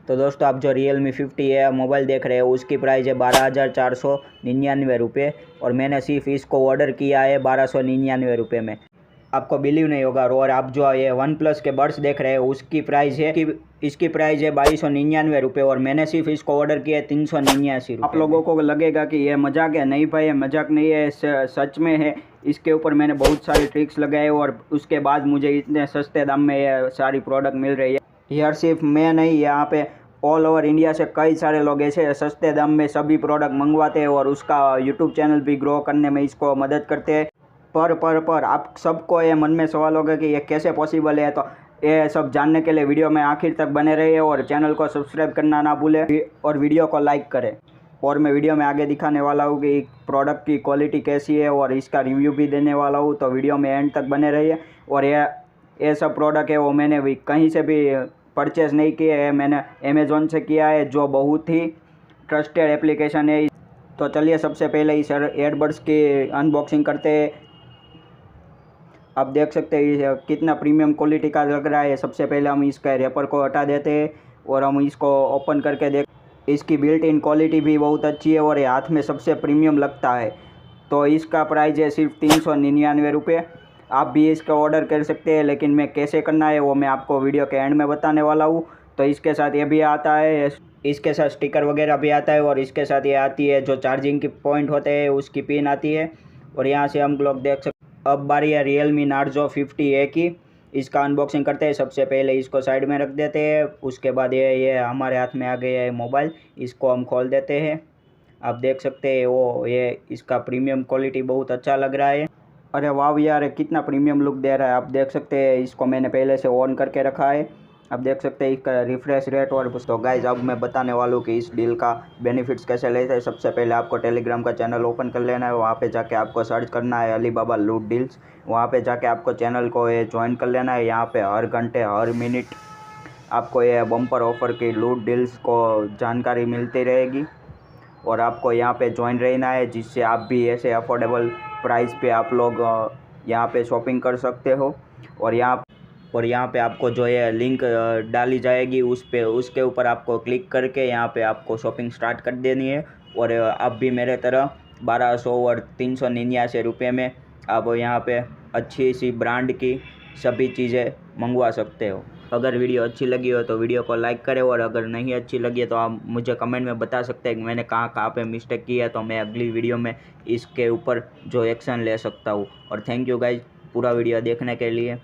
तो दोस्तों आप जो Realme 50 है मोबाइल देख रहे हो उसकी प्राइस है 12,499 रुपये और मैंने सिर्फ इसको ऑर्डर किया है 1299 रुपये में। आपको बिलीव नहीं होगा। और आप जो ये वन प्लस के बड्स देख रहे हो उसकी प्राइस है इसकी प्राइस है 2299 रुपये और मैंने सिर्फ इसको ऑर्डर किया है 389 रुपये। आप लोगों को लगेगा कि ये मजाक है, नहीं भाई ये मजाक नहीं है, सच में है। इसके ऊपर मैंने बहुत सारी ट्रिक्स लगाए और उसके बाद मुझे इतने सस्ते दाम में ये सारी प्रोडक्ट मिल रही है। यार सिर्फ मैं नहीं, यहाँ पे ऑल ओवर इंडिया से कई सारे लोग ऐसे सस्ते दाम में सभी प्रोडक्ट मंगवाते हैं और उसका यूट्यूब चैनल भी ग्रो करने में इसको मदद करते हैं। पर आप सबको ये मन में सवाल होगा कि ये कैसे पॉसिबल है, तो ये सब जानने के लिए वीडियो में आखिर तक बने रहिए और चैनल को सब्सक्राइब करना ना भूलें और वीडियो को लाइक करें। और मैं वीडियो में आगे दिखाने वाला हूँ कि प्रोडक्ट की क्वालिटी कैसी है और इसका रिव्यू भी देने वाला हूँ, तो वीडियो में एंड तक बने रहिए। और ये सब प्रोडक्ट है वो मैंने भी कहीं से भी परचेज़ नहीं किए हैं, मैंने अमेज़ॉन से किया है जो बहुत ही ट्रस्टेड एप्लीकेशन है। तो चलिए सबसे पहले इस एयरबड्स की अनबॉक्सिंग करते हैं। आप देख सकते हैं कितना प्रीमियम क्वालिटी का लग रहा है। सबसे पहले हम इसका रैपर को हटा देते हैं और हम इसको ओपन करके देख, इसकी बिल्ट इन क्वालिटी भी बहुत अच्छी है और ये हाथ में सबसे प्रीमियम लगता है। तो इसका प्राइस है सिर्फ 399 रुपये। आप भी इसका ऑर्डर कर सकते हैं, लेकिन मैं कैसे करना है वो मैं आपको वीडियो के एंड में बताने वाला हूँ। तो इसके साथ ये भी आता है, इसके साथ स्टिकर वगैरह भी आता है और इसके साथ ये आती है जो चार्जिंग की पॉइंट होते हैं उसकी पिन आती है। और यहाँ से हम लोग देख सकते। अब बारी है Realme Narzo 50A की। इसका अनबॉक्सिंग करते हैं। सबसे पहले इसको साइड में रख देते हैं, उसके बाद ये हमारे हाथ में आ गया है मोबाइल। इसको हम खोल देते हैं। आप देख सकते हैं वो ये इसका प्रीमियम क्वालिटी बहुत अच्छा लग रहा है। अरे वाह यार कितना प्रीमियम लुक दे रहा है। आप देख सकते हैं इसको मैंने पहले से ऑन करके रखा है। आप देख सकते हैं इसका रिफ्रेश रेट और तो गाइज अब मैं बताने वाला हूँ कि इस डील का बेनिफिट्स कैसे लेते हैं। सबसे पहले आपको टेलीग्राम का चैनल ओपन कर लेना है, वहाँ पे जाके आपको सर्च करना है अलीबाबा लूट डील्स। वहाँ पे जाके आपको चैनल को ये ज्वाइन कर लेना है। यहाँ पे हर घंटे हर मिनट आपको ये बम्पर ऑफर की लूट डील्स को जानकारी मिलती रहेगी और आपको यहाँ पे ज्वाइन रहना है, जिससे आप भी ऐसे अफोर्डेबल प्राइस पे आप लोग यहाँ पे शॉपिंग कर सकते हो। और यहाँ पे आपको जो ये लिंक डाली जाएगी उसके ऊपर आपको क्लिक करके यहाँ पे आपको शॉपिंग स्टार्ट कर देनी है। और आप भी मेरे तरह 1200 और 399 रुपये में आप यहाँ पे अच्छी सी ब्रांड की सभी चीज़ें मंगवा सकते हो। अगर वीडियो अच्छी लगी हो तो वीडियो को लाइक करें और अगर नहीं अच्छी लगी है तो आप मुझे कमेंट में बता सकते हैं कि मैंने कहाँ पे मिस्टेक की है, तो मैं अगली वीडियो में इसके ऊपर जो एक्शन ले सकता हूँ। और थैंक यू गाइज पूरा वीडियो देखने के लिए।